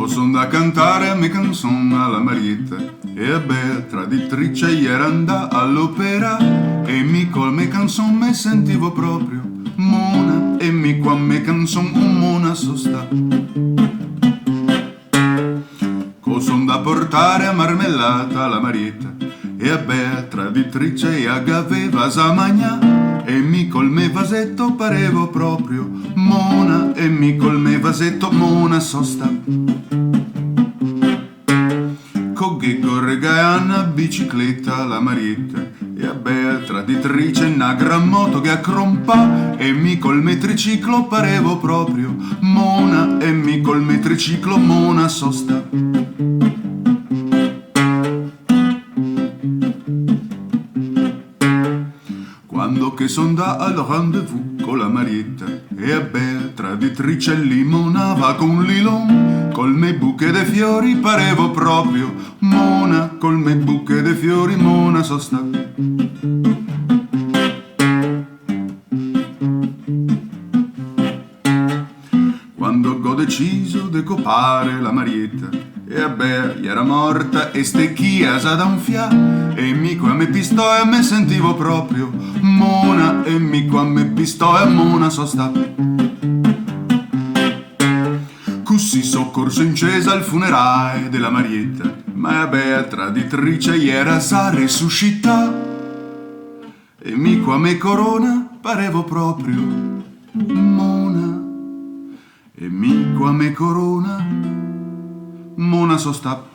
Son da cantare a me canzone alla Marietta e a beh, traditrice ieri andà all'opera e mi col me canzone me sentivo proprio mona e mi qua me canzone un mona sosta. Son da portare a marmellata alla Marietta e a beh, traditrice e agaveva sa magna e mi col me vasetto parevo proprio mona e mi col me vasetto mona sosta. Che correga una bicicletta alla Marietta e a beh, traditrice una gran moto che accrompa e mi col metriciclo parevo proprio mona e mi col metriciclo mona sosta. Quando che son da al rendezvous con la Marietta e a beh, traditrice limonava con l'ilon col me buche de fiori parevo proprio mona col me buche de fiori mona sosta. Quando ho deciso de copare la Marietta e a beh, era morta e stecchia sa da un fià e mi qua me pistò e me sentivo proprio mona e mi qua me pistò e mona sosta. Così soccorso in cesa al funerale della Marietta ma a beh, traditrice iera sa resuscità e mi qua me corona parevo proprio mona e mi qua me corona mona sosta.